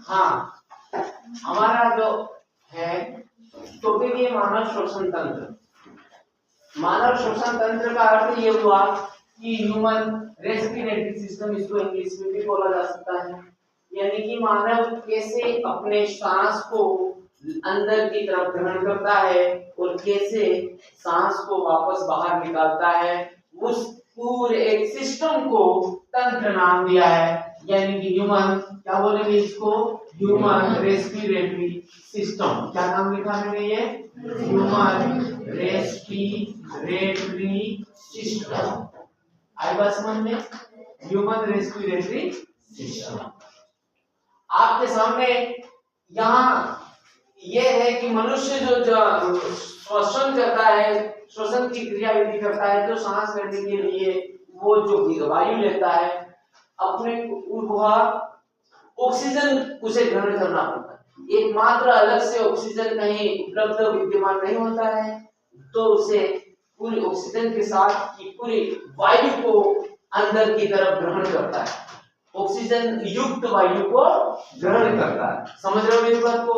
हाँ, हमारा जो है टॉपिक ये मानव श्वसन तंत्र। मानव श्वसन तंत्र का अर्थ ये हुआ कि ह्यूमन रेस्पिरेटरी सिस्टम, इसको इंग्लिश में भी बोला जा सकता है। यानी कि मानव कैसे अपने सांस को अंदर की तरफ ग्रहण करता है और कैसे सांस को वापस बाहर निकालता है, उस पूरे एक सिस्टम को तंत्र नाम दिया है। यानी कि ह्यूमन, क्या बोलेंगे इसको, ह्यूमन रेस्पिरेटरी सिस्टम। क्या नाम लिखा मैंने ये, ह्यूमन रेस्पिरेटरी सिस्टम। आई बात समझ में, ह्यूमन रेस्पिरेटरी सिस्टम। आपके सामने यहाँ ये है कि मनुष्य जो श्वसन करता है, श्वसन की क्रियाविधि करता है, जो सांस लेने के लिए वो जो वायु लेता है, अपने वह ऑक्सीजन उसे ग्रहण करना पड़ता है। एकमात्र अलग से ऑक्सीजन कहीं उपलब्ध विद्यमान नहीं होता है, तो उसे पूरी ऑक्सीजन के साथ की पूरी वायु को अंदर की तरफ ग्रहण करता है, ऑक्सीजन युक्त वायु को ग्रहण करता है। समझ रहे हो मेरी बात को?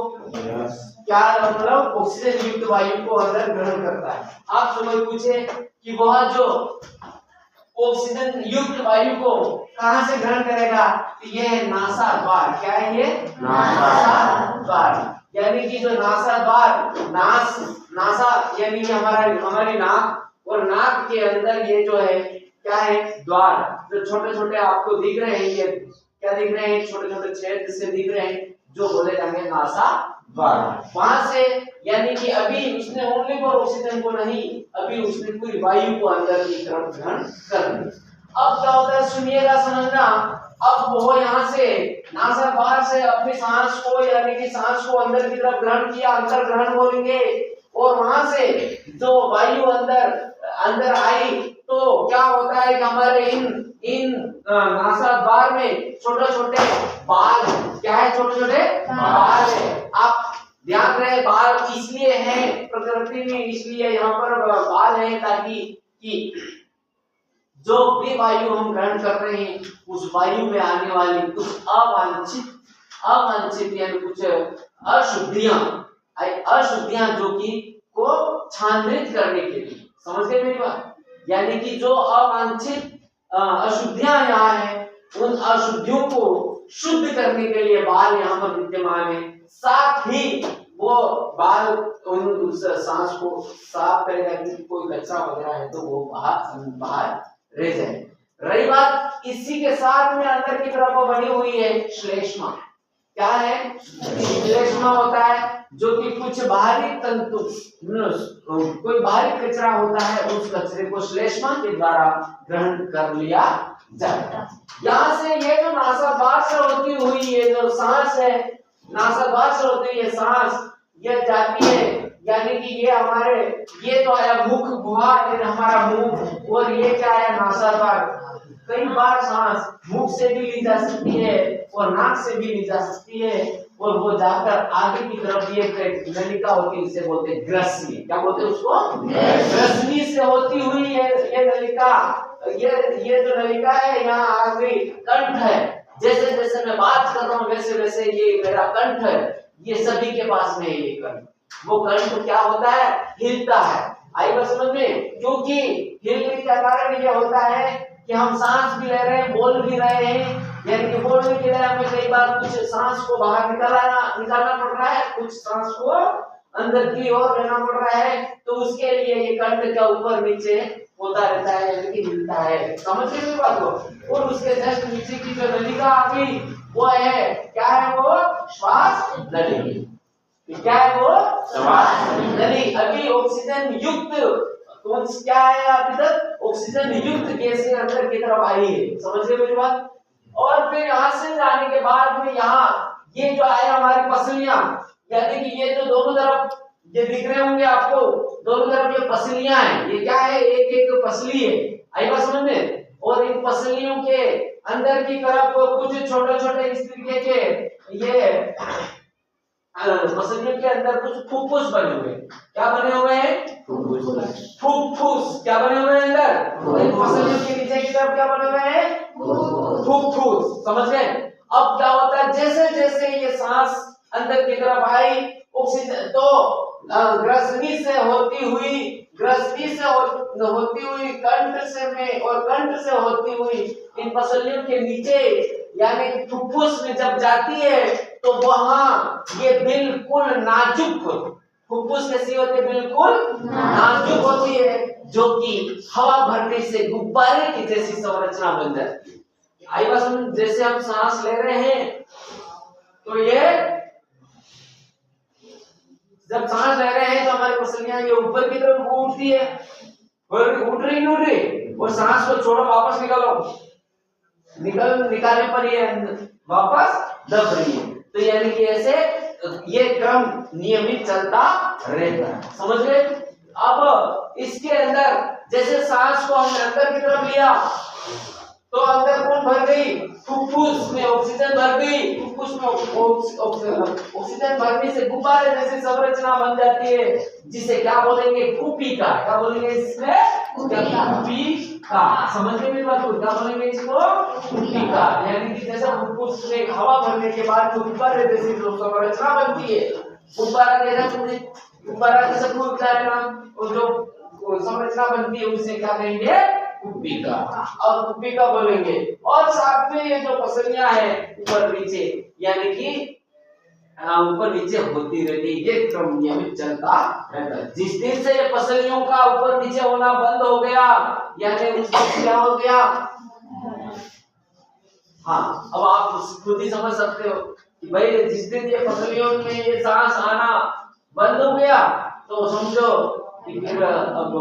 क्या मतलब ऑक्सीजन युक्त वायु को अंदर ग्रहण करता है। आप समझ पूछे कि वह जो ऑक्सीजन युक्त वायु को कहां से ग्रहण करेगा, तो ये है नासा द्वार। क्या है ये, नासा द्वार। यानी कि जो नासा द्वार, नासा यानी कि हमारी नाक, और नाक के अंदर ये जो है क्या है, द्वार। जो छोटे छोटे आपको दिख रहे हैं, ये क्या दिख रहे हैं, छोटे छोटे छेद से दिख रहे हैं, जो बोले जाएंगे नासा द्वार। वहां से यानी कि अभी उसने ओनली फॉर ऑक्सीजन को नहीं, अभी उसने पूरी वायु को अंदर की तरफ ग्रहण कर ली। अब क्या होता है, सुनिएगा, समझना। अब वो यहाँ से नासा द्वार से अपनी सांस को, यानी कि सांस को अंदर की तरफ ग्रहण किया, अंतर ग्रहण बोलेंगे। और वहां से जो वायु अंदर आई, तो क्या होता है कि हमारे इन नासा द्वार में छोटे छोटे बाल, क्या है, छोटे छोटे बाल है। आप ध्यान रहे, बाल इसलिए हैं प्रकृति में, इसलिए यहाँ पर बाल है ताकि कि जो भी वायु हम ग्रहण कर रहे हैं, उस वायु में आने वाली कुछ अवांछित यानी कुछ अशुद्धियां जो कि को छांद्रित करने के लिए, समझ गए मेरी बात? यानी कि जो अवांछित अशुद्धियां यहाँ है, उन अशुद्धियों को शुद्ध करने के लिए बाल यहाँ पर विद्यमान है। साथ ही वो बाल उस सांस को साफ करेगा कि कोई कचरा वगैरह है तो वो बाहर रह जाए। रही बात, इसी के साथ में अंदर की तरफ बनी हुई है श्लेष्मा। क्या है, श्लेष्मा होता है जो कि कुछ बाहरी तंतु, कोई बाहरी कचरा होता है, उस कचरे को श्लेष्मा के द्वारा ग्रहण कर लिया जाता है। यहाँ से ये जो नासाद्वार से होती हुई ये जो सांस है, नासाद्वार से होती है सांस, ये जाती है, यानी कि ये हमारे, ये तो है मुख गुहा, ये हमारा मुंह, और ये क्या है, नासाद्वार। कई बार सांस मुख से भी ली जा सकती है और नाक से भी ली जा सकती है, और वो जाकर आगे की तरफ ये नलिका होती है, इसे बोलते हैं ग्रसनी। क्या बोलते हैं उसको, ग्रसनी से होती हुई ये नलिका, ये जो नलिका है, यहाँ आगे कंठ है। जैसे जैसे मैं बात कर रहा हूँ वैसे वैसे ये मेरा कंठ है, ये सभी के पास में ये कंठ। वो कंठ क्या होता है, हिलता है। आई बात समझ में? क्योंकि हिलने का कारण ये होता है कि हम सांस भी ले रहे हैं, बोल भी रहे हैं, यानी कि बोलने के लिए हमें कई बार कुछ सांस को बाहर निकालना पड़ रहा है, कुछ सांस को अंदर की ओर लेना पड़ रहा है, तो उसके लिए ये कंठ का ऊपर नीचे होता रहता है, यानी कि हिलता है। समझ रहे हो बात को? और उसके जस्ट नीचे की जो नलिका आ गई वो है, क्या है वो, श्वास नली। क्या है वो, श्वास नली। अभी ऑक्सीजन युक्त कौन क्या है, अभी तक ऑक्सीजन युक्त गैसें अंदर की तरफ आई है। समझ रहे हो मेरी बात? और फिर यहाँ से जाने के बाद में यहाँ ये जो है हमारी पसलियां, यानी कि ये जो दोनों तरफ ये दिख रहे होंगे आपको, दोनों तरफ ये पसलियां हैं। ये क्या है, एक एक पसली है। आई बात समझ में? और इन पसलियों के अंदर की तरफ कुछ छोटे छोटे इस तरीके के ये पसलियों के अंदर कुछ फुफ्फुस बने हुए हैं। क्या बने हुए हैं, फुफ्फुस। क्या बने हुए हैं अंदर? पसलियों के नीचे की तरफ क्या बने हुए हैं, फुफ्फुस, समझ गए। अब क्या होता है, जैसे जैसे ये सांस अंदर की तरफ आई, ऑक्सीजन तो ग्रसनी से होती हुई कंठ से में और कंठ से होती हुई इन पसलियों के नीचे यानी फुफ्फुस में जब जाती है तो वहां ये बिल्कुल नाजुक होती, फुफ्फुस कैसी होती है, बिल्कुल नाजुक होती है, जो कि हवा भरने से गुब्बारे की जैसी संरचना बन जाती है। आई बात समझ। जैसे हम सांस ले रहे हैं तो ये जब सांस ले रहे हैं तो हमारी पसलियां ये ऊपर की तरफ उठती है और उठ रही और सांस को छोड़ो, वापस निकालने पर ये वापस दब रही है। तो यानी कि ऐसे ये क्रम नियमित चलता रहता है, समझ गए। अब इसके अंदर जैसे सांस को हमने अंदर की तरफ लिया तो अंदर कौन भर गई, फुफ्फुस में ऑक्सीजन भर गई, फुफ्फुस में ऑक्सीजन भरने से गुब्बारे जैसी संरचना बन जाती है, जिसे क्या बोलेंगे, कुपिका। क्या बोलेंगे इसमें, कुपिका। समझ में मेरी बात को, क्या बोलेंगे इसको, कुपिका। यानी कि जैसे फुफ्फुस में हवा भरने के बाद जो गुब्बारे जैसी जो संरचना बनती है, गुब्बारा जैसे फूट जाएगा और जो संरचना बनती है उसे क्या कहेंगे, कुपिका। और कुपिका बोलेंगे। और साथ में ये जो पसलियां है ऊपर नीचे यानी कि ऊपर नीचे होती रहती है, ये क्रम नियमित चलता रहता है। जिस दिन से ये पसलियों का ऊपर नीचे होना बंद हो गया यानी उस दिन क्या हो गया, हाँ अब आप खुद ही समझ सकते हो कि भाई जिस दिन ये पसलियों में ये सांस आना बंद हो गया तो समझो कि फिर अब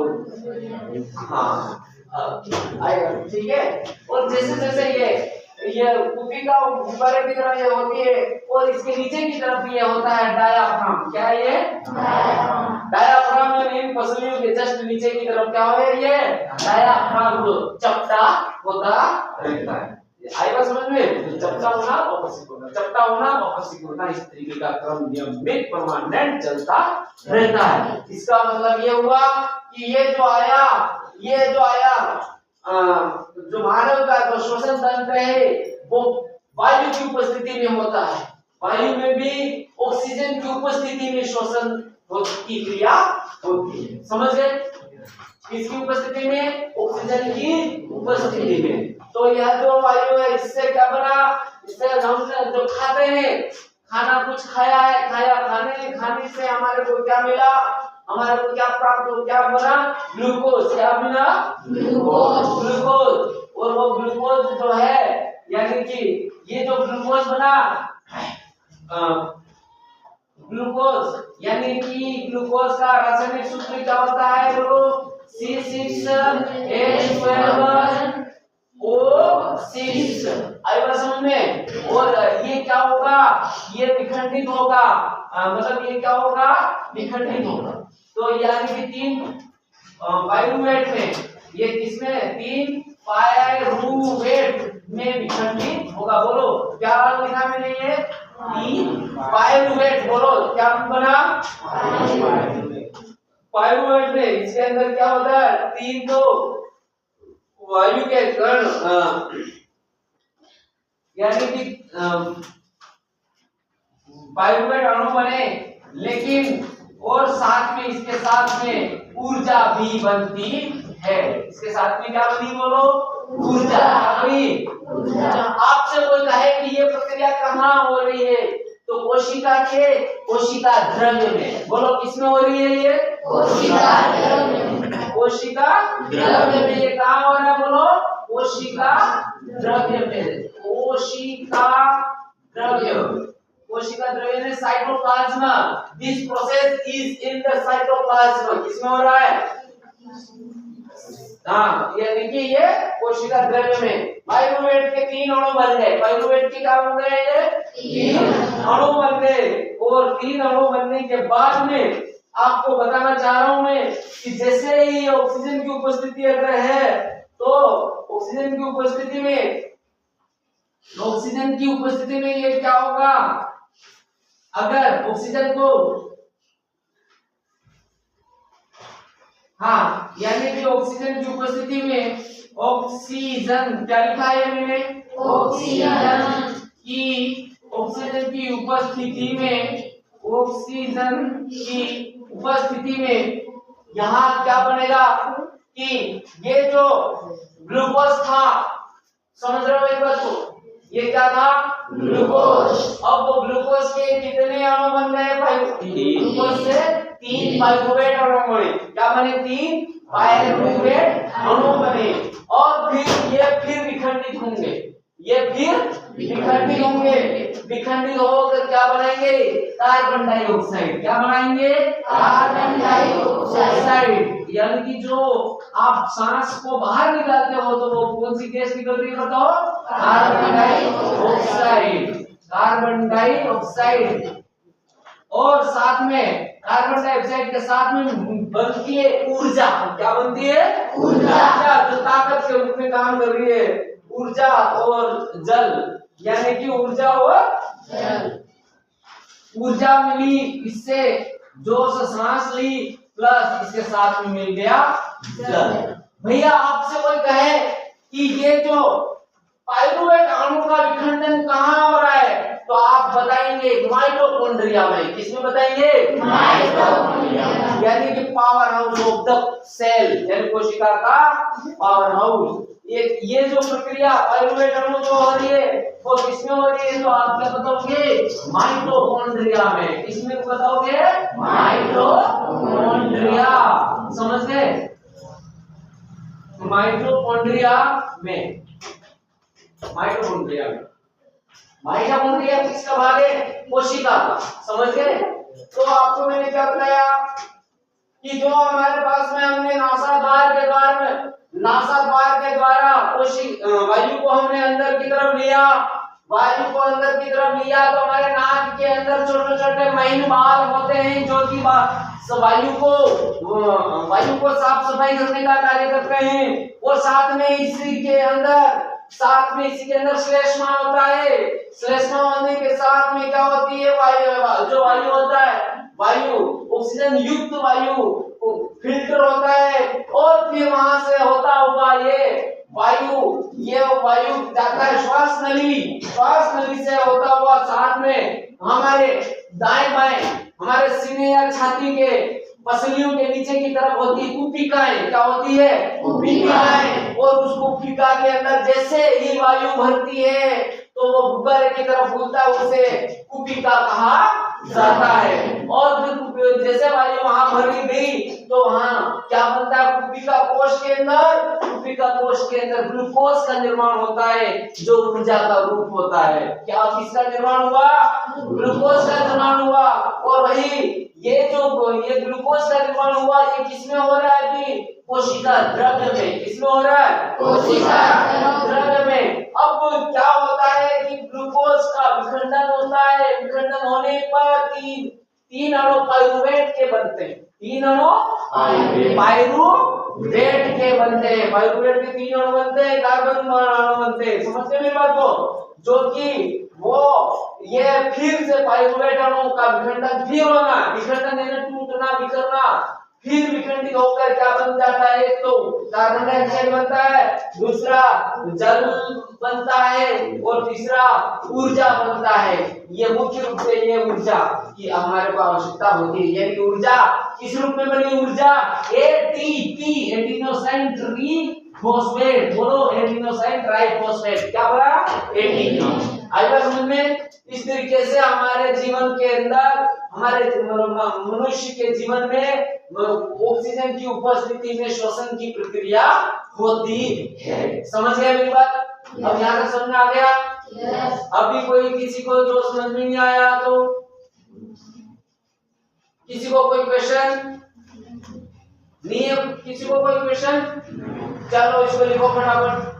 हाँ आएगा, ठीक है। और जैसे जैसे ये कुपिका गुब्बारे की तरह ये होती है और इसके नीचे की तरफ ये होता है डायाफ्राम। क्या है ये, डायाफ्राम में इन पसलियों के जस्ट नीचे की तरफ क्या है, ये डायाफ्राम जो चपटा होता रहता है। आई बात समझ में, चपटा होना वापस सिकुड़ना, चपटा होना वापस सिकुड़ना, इस तरीके का क्रम नियमित परमानेंट चलता रहता है। इसका मतलब ये हुआ कि ये जो आया जो मानव का जो श्वसन तंत्र है वो वायु की उपस्थिति में होता है। वायु में भी ऑक्सीजन की उपस्थिति में श्वसन की क्रिया होती है, समझ गए। किसकी उपस्थिति में, ऑक्सीजन की उपस्थिति में। तो यह जो वायु है इससे क्या बना, इससे हम जो खाते हैं, खाना कुछ खाया है, खाने से हमारे को क्या मिला, हमारे को क्या प्राप्त हो, क्या बना, ग्लूकोज। क्या बना, ग्लूकोज। और वो ग्लूकोज जो है यानी कि ये जो ग्लूकोज बना, ग्लूकोज यानी कि ग्लूकोज का रासायनिक सूत्र क्या होता है, बोलो, C6H12O6। आई बात समझ में। और ये क्या होगा, ये विखंडित होगा, मतलब ये क्या होगा, विखंडित होगा। तो यानी कि 3 पाइरुवेट में, ये किसमें, 3 पाइरुवेट में विखंडित होगा। बोलो क्या लिखा मैंने, ये 3 पाइरुवेट। बोलो क्या बना, पाइरुवेट में। इसके अंदर क्या होता है, 3 तो वायु के कण यानी कि पाइरुवेट अणु बने, लेकिन और साथ में इसके साथ में ऊर्जा भी बनती है। इसके साथ में क्या बनी, बोलो, ऊर्जा। आपसे कोई कहे कि ये प्रक्रिया कहाँ हो रही है, तो कोशिका द्रव्य में। बोलो किसमें हो रही है, ये कोशिका द्रव्य में। ये कहाँ हो रहा है, बोलो, कोशिका द्रव्य में। कोशिका द्रव्य में cytoplasm. This process is in the cytoplasm. किसमें हो रहा है, हाँ यानी कि ये कोशिका द्रव्य में। पाइरुवेट के 3 अणु बन गए। पाइरुवेट की क्या हो गए, ये 3 अणु बन गए। और 3 अणु बनने के बाद में आपको बताना चाह रहा हूं मैं कि जैसे ही ऑक्सीजन की उपस्थिति अगर है तो ऑक्सीजन की उपस्थिति में ये क्या होगा, अगर ऑक्सीजन को हाँ, यानी कि ऑक्सीजन की उपस्थिति में ऑक्सीजन, क्या लिखा है मैंने, ऑक्सीजन की उपस्थिति में, ऑक्सीजन की उपस्थिति में यहाँ क्या बनेगा कि ये जो ग्लूकोज था, समझ रहे हो एक बात को, ये क्या था, ग्लूकोज। अब वो ग्लूकोज के कितने अणु बन गए, ग्लूकोज से 3 पाइरुवेट अणु बने। क्या बने, 3 पाइरुवेट अणु बने। और फिर ये फिर विखंडित होंगे, ये फिर विखंडित होंगे, विखंडित होकर क्या बनाएंगे, कार्बन डाइऑक्साइड। क्या बनाएंगे, कार्बन डाइऑक्साइड। यानी कि जो आप सांस को बाहर निकालते हो तो वो कौन सी गैस निकल रही है बताओ, कार्बन डाइऑक्साइड, कार्बन डाइऑक्साइड। और साथ में कार्बन डाइऑक्साइड के साथ में बनती है ऊर्जा। क्या बनती है, ऊर्जा, जो ताकत के रूप में काम कर रही है, ऊर्जा और जल, यानी कि ऊर्जा और जल। ऊर्जा मिली इससे, जो से सांस ली, प्लस इसके साथ में मिल गया जल। भैया आपसे कोई कहे कि ये जो पाइरुवेट अणु का विखंडन कहाँ हो रहा है, तो आप बताएंगे माइटोकॉन्ड्रिया में। किसमें बताएंगे, माइटोकॉन्ड्रिया, यानी कि powerhouse of the cell, यानी कोशिका का पावर हाउस। ये जो प्रक्रिया पाइरुवेट अणु जो हो रही है वो किसमें हो रही है, तो आप क्या बताओगे, माइटोकॉन्ड्रिया में। किसमें बताओगे, माइटोकॉन्ड्रिया। समझ गए, माइटोकॉन्ड्रिया में, माइटोकॉन्ड्रिया में। माइटोकॉन्ड्रिया किसका भाग है, कोशिका का। समझ गए। तो आपको मैंने क्या बताया कि जो हमारे पास में हमने नासाद्वार के द्वारा वायु को हमने अंदर की तरफ लिया, वायु को अंदर की तरफ लिया तो हमारे नाक के अंदर छोटे छोटे महीन बाल होते हैं जो कि वायु को साफ सफाई करने का कार्य करते हैं। और साथ में इसी के अंदर श्लेष्मा होता है। श्लेष्मा होने के साथ में क्या होती है, वायु होता है, वायु ऑक्सीजन युक्त वायु फिल्टर होता है। और फिर वहां से होता हुआ ये वायु जाता है श्वास नली से होता हुआ साथ में हमारे दाएं बाएं, हमारे सीने या छाती के पसलियों के नीचे की तरफ होती है कुपिकाएं। क्या होती है, कुपिकाएं। और उस कुपिका के अंदर जैसे ही वायु भरती है तो वो गुब्बारे की तरफ फूलता है, उसे कुपिका कहा जाता है। और फिर जैसे वायु वहां भरी गई तो वहां क्या बनता है, कुपिका कोश के अंदर ग्लूकोज का निर्माण होता है जो ऊर्जा का रूप होता है। क्या किसका निर्माण हुआ, ग्लूकोज का निर्माण हुआ। और वही ये ग्लूकोज का निर्माण हुआ, ये किसमें हो रहा है अभी, कोशिका द्रव्य में। किसमें हो रहा है, कोशिका द्रव्य में। अब क्या होता है कि ग्लूकोज का विखंडन होता है, विखंडन होने पर तीन अणु पाइरुवेट के बनते हैं। 3 अणु पाइरुवेट के बनते हैं। पाइरुवेट के 3 अणु बनते हैं, कार्बन अणु बनते हैं। समझते मेरी बात को, जो कि ये फिर से पाइरुवेट अणु का विखंडन फिर होना, विखंडन यानी टूटना, बिखरना, फिर विखंडित होकर क्या बन जाता है, एक तो कार्बन डाइऑक्साइड बनता है, दूसरा जल बनता है और तीसरा ऊर्जा बनता है। ये मुख्य रूप से ये ऊर्जा की हमारे को आवश्यकता होती है। यानी ऊर्जा किस रूप में बनी, ऊर्जा एटीपी, एडिनोसाइन ट्राइफॉस्फेट। बोलो, एडिनोसाइन ट्राइफॉस्फेट। क्या बोला, एटीपी। आइए समझ में। इस तरीके से हमारे जीवन के अंदर, हमारे मनुष्य के जीवन में ऑक्सीजन की उपस्थिति में श्वसन की प्रक्रिया होती है। समझ गए मेरी बात? अब यहाँ तक समझ में आ गया? अभी कोई किसी को जो समझ में नहीं आया तो किसी को कोई क्वेश्चन नहीं है? किसी को कोई क्वेश्चन? चलो इसको लिखो फटाफट।